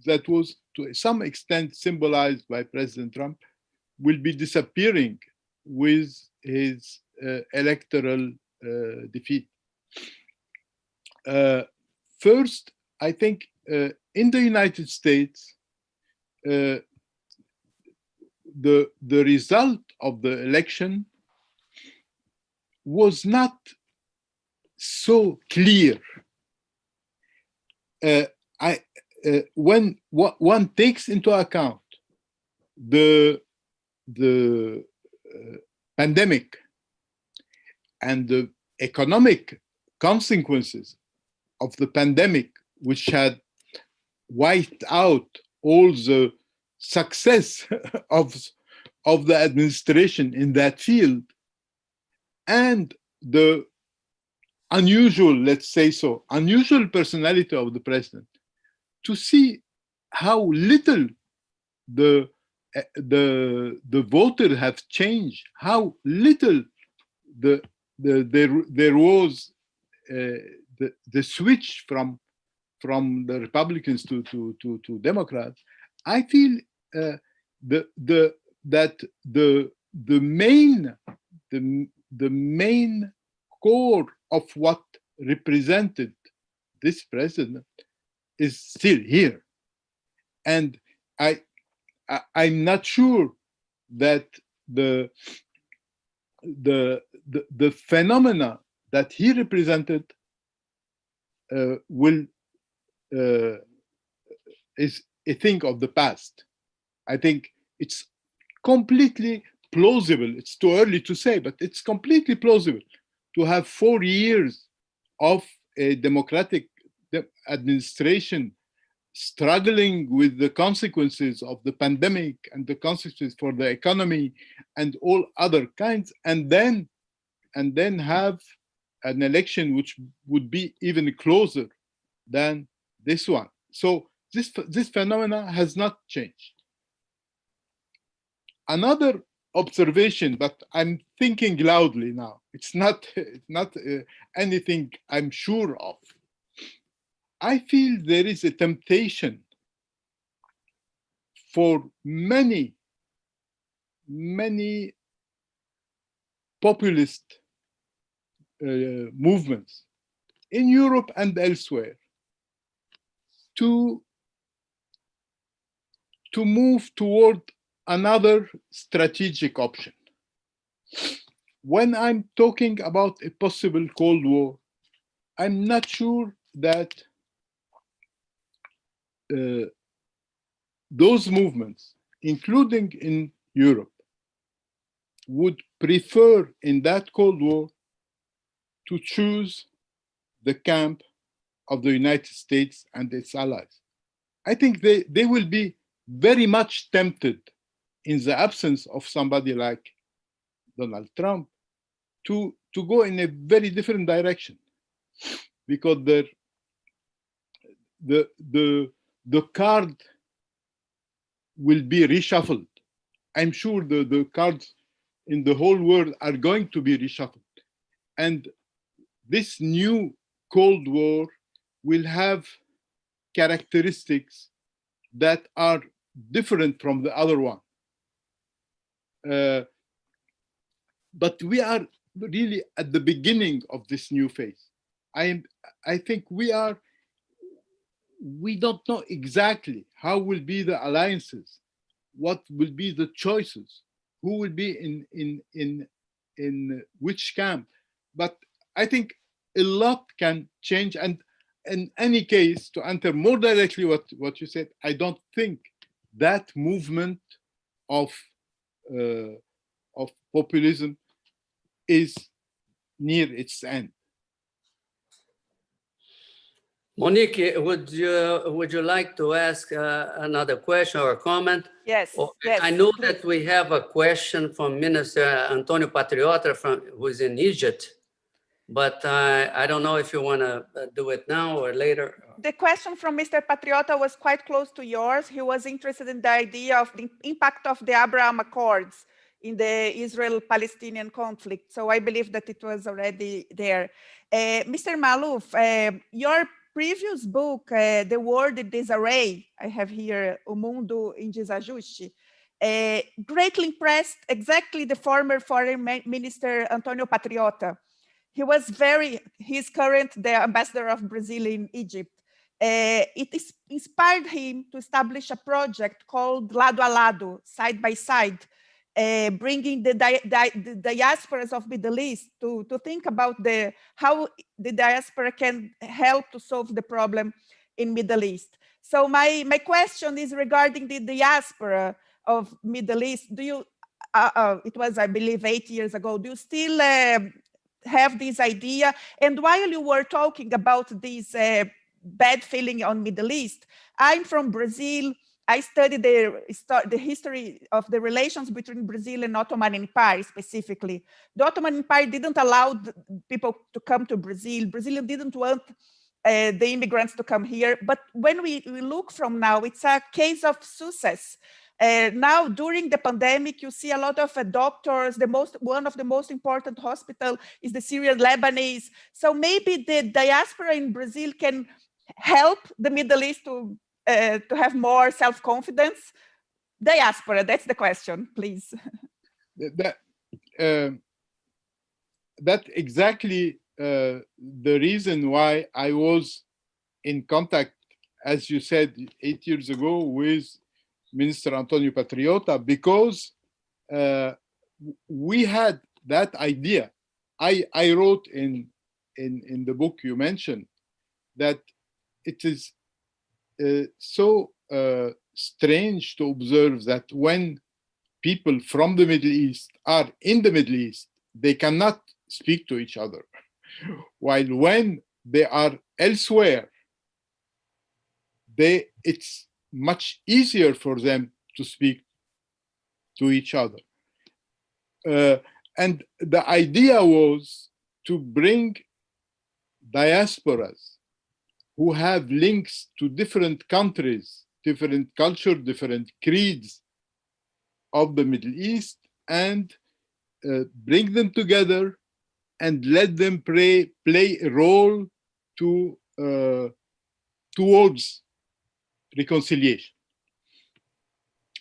that was to some extent symbolized by President Trump will be disappearing with his electoral defeat. First, I think in the United States, the result of the election was not so clear. When one takes into account the pandemic and the economic consequences of the pandemic, which had wiped out all the success of the administration in that field, and the unusual, let's say so, unusual personality of the president, to see how little the voters have changed, how little there was the switch from the Republicans to Democrats. I feel that the main core of what represented this president is still here, and I'm not sure that the phenomena that he represented is a thing of the past. I think it's completely plausible. It's too early to say, but it's completely plausible to have 4 years of a democratic administration struggling with the consequences of the pandemic and the consequences for the economy and all other kinds, and then have an election which would be even closer than this one. So this phenomena has not changed. Another observation, but I'm thinking loudly now. It's not anything I'm sure of. I feel there is a temptation for many populist movements in Europe and elsewhere to move toward another strategic option. When I'm talking about a possible Cold War, I'm not sure that those movements, including in Europe, would prefer in that Cold War to choose the camp of the United States and its allies. I think they will be very much tempted, in the absence of somebody like Donald Trump, to go in a very different direction, because the card will be reshuffled. I'm sure the cards in the whole world are going to be reshuffled. And this new Cold War will have characteristics that are different from the other one. But we are really at the beginning of this new phase. I think we don't know exactly how will be the alliances, what will be the choices, who will be in which camp. But I think a lot can change. And in any case, to answer more directly what you said, I don't think that movement of populism is near its end. Monique, would you like to ask another question or comment? Yes, yes, I know please. that we have a question from Minister Antonio Patriota, who is in Egypt, but I don't know if you want to do it now or later. The question from Mr. Patriota was quite close to yours. He was interested in the idea of the impact of the Abraham Accords in the Israel-Palestinian conflict. So I believe that it was already there. Mr. Maalouf, your previous book, The World in Disarray, I have here, O Mundo em Desajuste, greatly impressed exactly the former Foreign Minister Antonio Patriota. He's current the ambassador of Brazil in Egypt. It inspired him to establish a project called Lado a Lado, side by side, bringing the diasporas of Middle East to think about how the diaspora can help to solve the problem in Middle East. So my question is regarding the diaspora of Middle East. Do you, it was, I believe, 8 years ago, do you still have this idea? And while you were talking about this bad feeling on Middle East, I'm from Brazil. I studied the history of the relations between Brazil and Ottoman Empire specifically. The Ottoman Empire didn't allow people to come to Brazil. Brazil didn't want the immigrants to come here. But when we look from now, it's a case of success. Now, during the pandemic, you see a lot of doctors. One of the most important hospitals is the Syrian Lebanese. So maybe the diaspora in Brazil can help the Middle East to have more self-confidence. Diaspora, that's the question, please. That's exactly the reason why I was in contact, as you said, 8 years ago with Minister Antonio Patriota, because we had that idea. I wrote in the book you mentioned that it is so strange to observe that when people from the Middle East are in the Middle East, they cannot speak to each other. While when they are elsewhere, it's much easier for them to speak to each other. And the idea was to bring diasporas who have links to different countries, different culture, different creeds of the Middle East, and bring them together and let them play a role towards reconciliation.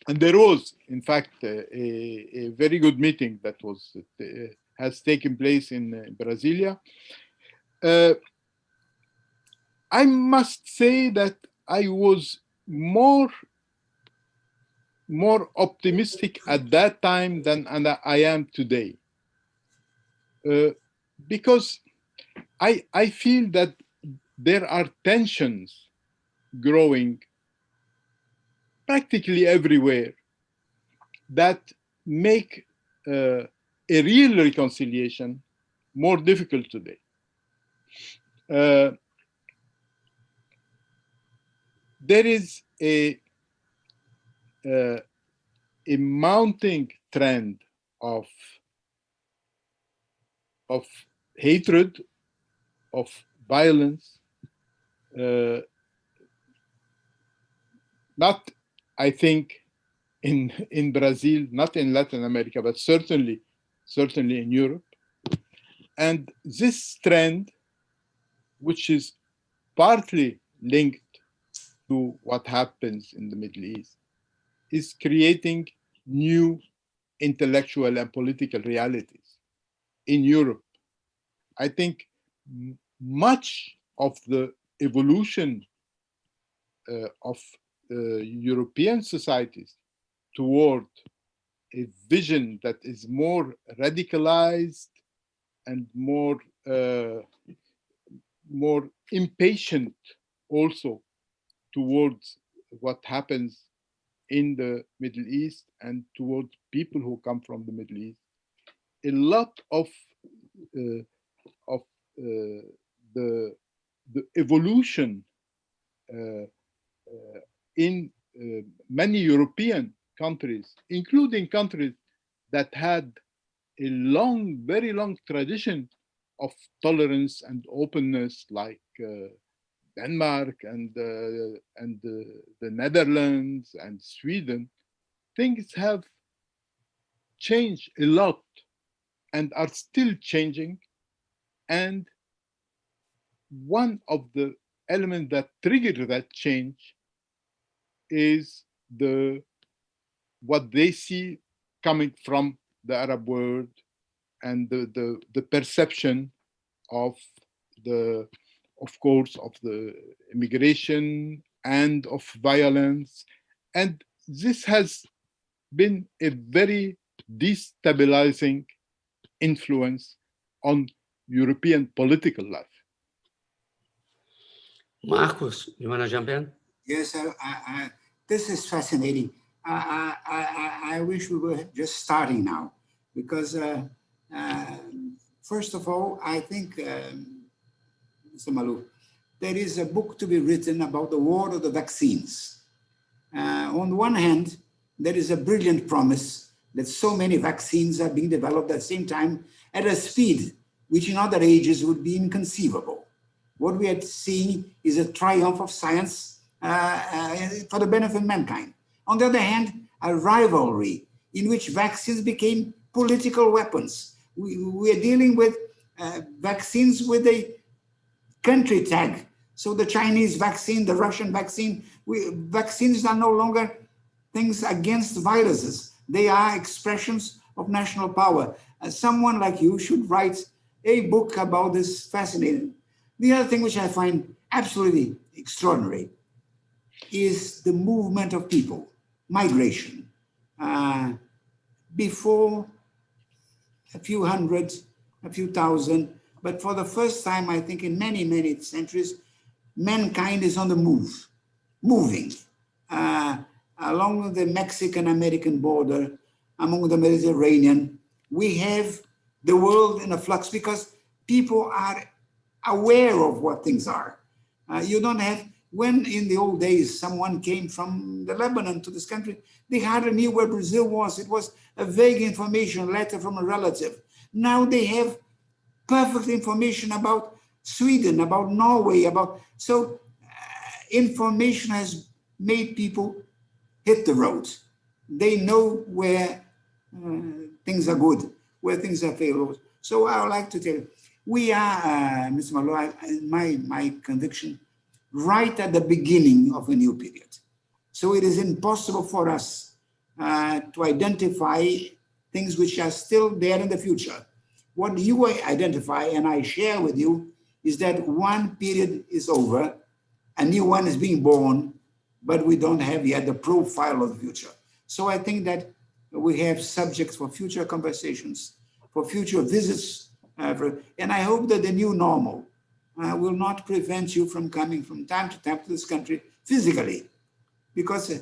And there was, in fact, a very good meeting that has taken place in Brasília. I must say that I was more optimistic at that time than I am today, because I feel that there are tensions growing practically everywhere that make a real reconciliation more difficult today. There is a mounting trend of hatred, of violence, not, I think, in Brazil, not in Latin America, but certainly in Europe. And this trend, which is partly linked to what happens in the Middle East, is creating new intellectual and political realities in Europe. I think much of the evolution of European societies toward a vision that is more radicalized and more impatient also towards what happens in the Middle East and towards people who come from the Middle East. A lot of the evolution in many European countries, including countries that had a very long tradition of tolerance and openness, like Denmark and the Netherlands and Sweden. Things have changed a lot and are still changing. And one of the elements that trigger that change is what they see coming from the Arab world and the perception of course, of the immigration and of violence. And this has been a very destabilizing influence on European political life. Marcos, you want to jump in? Yes, this is fascinating. I wish we were just starting now, because first of all, I think, Mr. Maalouf, there is a book to be written about the war of the vaccines. On the one hand, there is a brilliant promise that so many vaccines are being developed at the same time at a speed which in other ages would be inconceivable. What we are seeing is a triumph of science for the benefit of mankind. On the other hand, a rivalry in which vaccines became political weapons. We are dealing with vaccines with a country tag. So the Chinese vaccine, the Russian vaccine, vaccines are no longer things against viruses. They are expressions of national power. Someone like you should write a book about this fascinating. The other thing which I find absolutely extraordinary is the movement of people, migration. Before, a few hundred, a few thousand, but for the first time, I think in many, many centuries, mankind is on the move, moving along the Mexican-American border, among the Mediterranean. We have the world in a flux because people are aware of what things are. You don't have, when in the old days, someone came from the Lebanon to this country, they hardly knew where Brazil was. It was a vague information, letter from a relative. Now they have perfect information about Sweden, about Norway, so information has made people hit the road. They know where things are good, where things are favorable. So I would like to tell you, we are, Mr. Maalouf, my conviction, right at the beginning of a new period. So it is impossible for us to identify things which are still there in the future. What you identify, and I share with you, is that one period is over, a new one is being born, but we don't have yet the profile of the future. So I think that we have subjects for future conversations, for future visits, and I hope that the new normal will not prevent you from coming from time to this country physically, because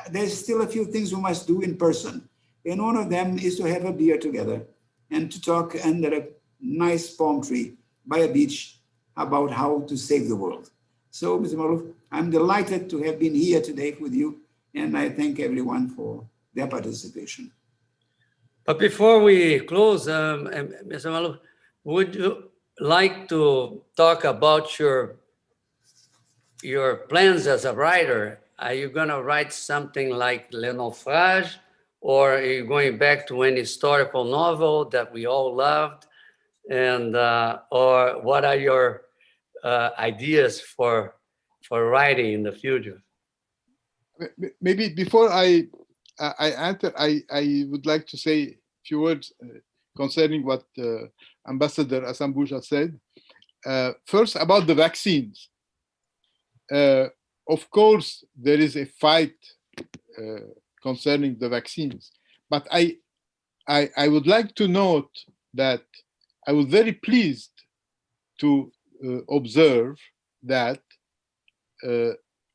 there's still a few things we must do in person. And one of them is to have a beer together and to talk under a nice palm tree by a beach about how to save the world. So, Mr. Maalouf, I'm delighted to have been here today with you, and I thank everyone for their participation. But before we close, Mr. Maalouf, would you like to talk about your plans as a writer? Are you going to write something like Le Naufrage, or are you going back to an historical novel that we all loved? And or what are your ideas for writing in the future? Maybe before I I would like to say a few words concerning what Ambassador Azambuja said. First, about the vaccines. Of course, there is a fight concerning the vaccines, but I would like to note that I was very pleased to observe that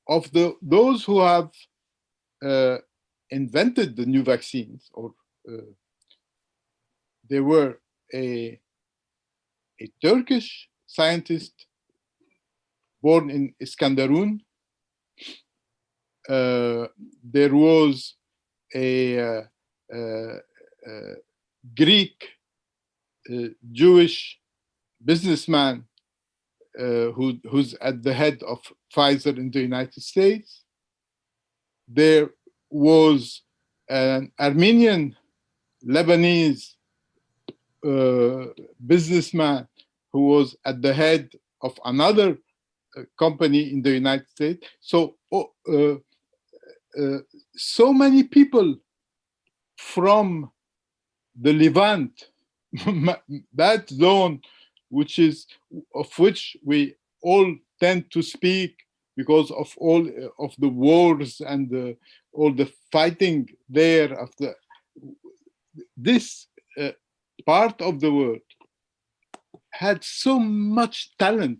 of those who have invented the new vaccines, or there were a Turkish scientist born in Iskenderun. There was a Greek Jewish businessman who's at the head of Pfizer in the United States. There was an Armenian Lebanese businessman who was at the head of another company in the United States. So, so many people from the Levant, that zone, of which we all tend to speak because of all of the wars and all the fighting there. This part of the world had so much talent,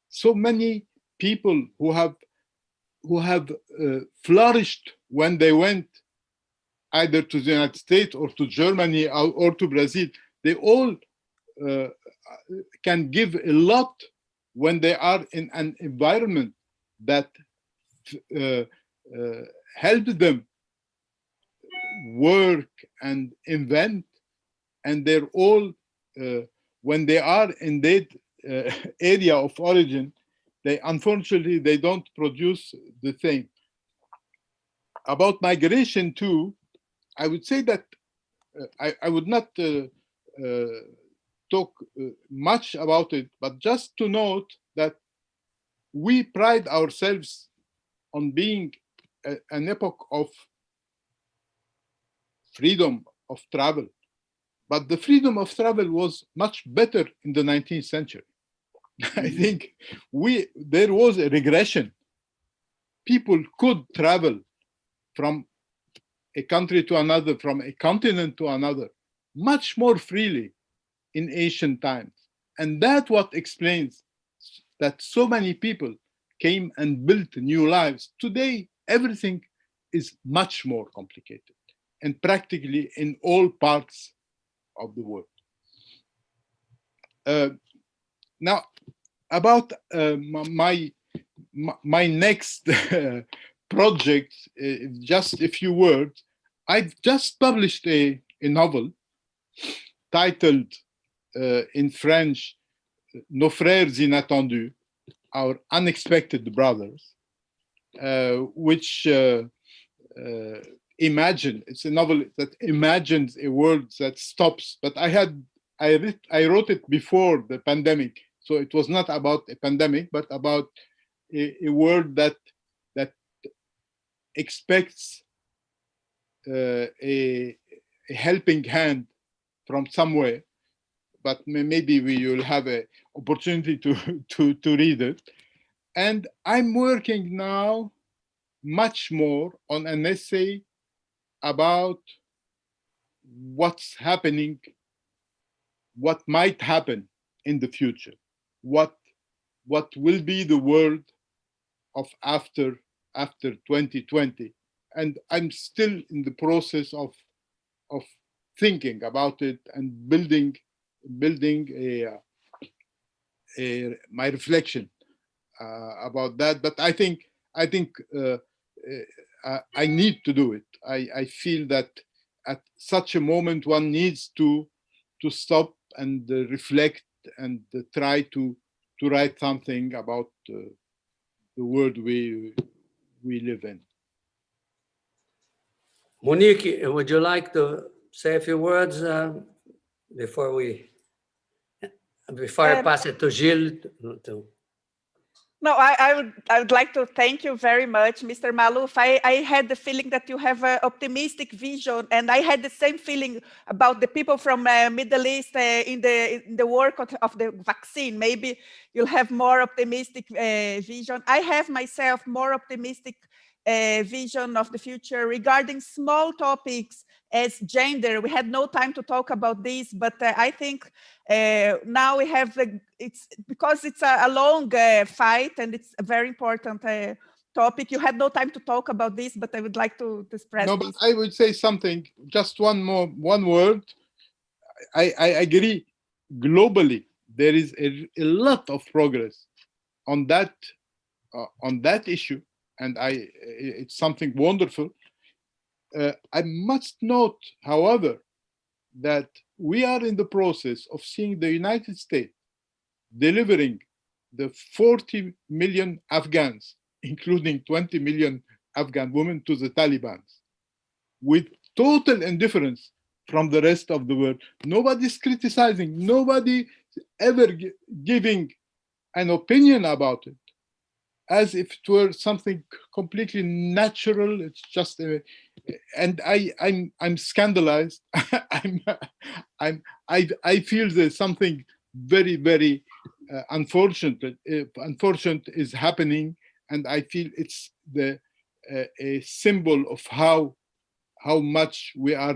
so many people who have flourished when they went either to the United States or to Germany or to Brazil. They all can give a lot when they are in an environment that helps them work and invent, and they're all, when they are in that area of origin, unfortunately they don't produce the same. About migration too, I would say that I would not talk much about it, but just to note that we pride ourselves on being an epoch of freedom of travel. But the freedom of travel was much better in the 19th century. I think there was a regression. People could travel from a country to another, from a continent to another, much more freely in ancient times. And that's what explains that so many people came and built new lives. Today, everything is much more complicated, and practically in all parts of the world. Now, about my next project, just a few words. I've just published a novel titled in French, Nos frères inattendus, Our Unexpected Brothers, which it's a novel that imagines a world that stops. But I wrote it before the pandemic, so it was not about a pandemic, but about a world that expects a helping hand from somewhere. But maybe we will have an opportunity to read it. And I'm working now much more on an essay about what's happening, what might happen in the future, what will be the world of after 2020. And I'm still in the process of thinking about it and building my reflection about that. But I think I need to do it. I feel that at such a moment one needs to stop and reflect and try to write something about the world we live in. Monique, would you like to say a few words before I pass it to Gilles? No, I would like to thank you very much, Mr. Maalouf. I had the feeling that you have an optimistic vision, and I had the same feeling about the people from Middle East in the work of the vaccine. Maybe you'll have more optimistic vision. I have myself more optimistic vision of the future regarding small topics as gender. We had no time to talk about this, but I think now we have it's because it's a long fight and it's a very important topic. You had no time to talk about this, but I would like to spread No, this. but I would say something, just one word. I agree. Globally, there is a lot of progress on that issue, and it's something wonderful. I must note, however, that we are in the process of seeing the United States delivering the 40 million Afghans, including 20 million Afghan women, to the Taliban, with total indifference from the rest of the world. Nobody's criticizing, nobody ever giving an opinion about it, as if it were something completely natural. It's just and I'm scandalized. I feel there's something very, very unfortunate is happening, and I feel it's a symbol of how much we are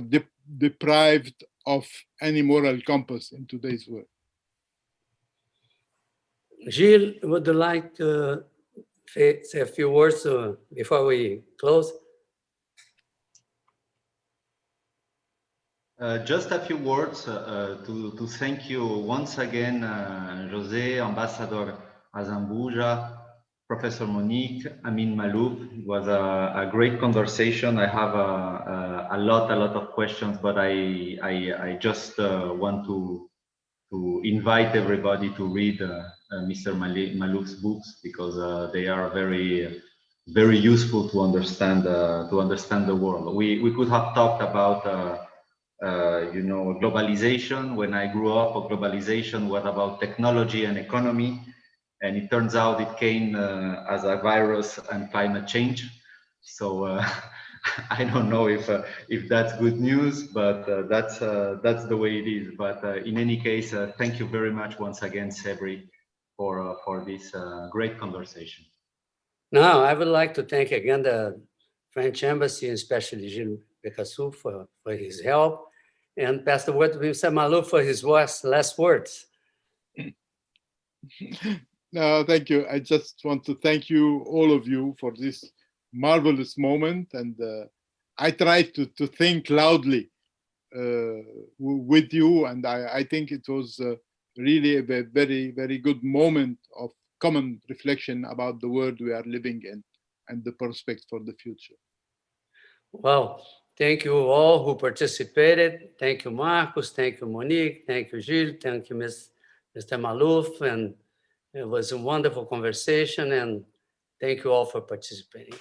deprived of any moral compass in today's world. Gilles, would you like to say a few words before we close? Just a few words to thank you once again, José, Ambassador Azambuja, Professor Monique, Amin Maalouf. It was a great conversation. I have a lot of questions, but I just want to invite everybody to read Mr. Maalouf's books, because they are very useful to understand the world. We could have talked about globalization. When I grew up, globalization was about technology and economy, and it turns out it came as a virus and climate change. So I don't know if that's good news, but that's the way it is. But in any case, thank you very much once again, CEBRI, for this great conversation. Now, I would like to thank again the French Embassy, and especially Gilles Pecassou for his help, and pass the word to Mr. Maalouf for his last words. No, thank you. I just want to thank you, all of you, for this marvelous moment. And I tried to think loudly with you, and I think it was really a very, very good moment of common reflection about the world we are living in and the prospects for the future. Well, thank you all who participated. Thank you, Marcos. Thank you, Monique. Thank you, Gilles. Thank you, Mr. Maalouf. And it was a wonderful conversation, and thank you all for participating.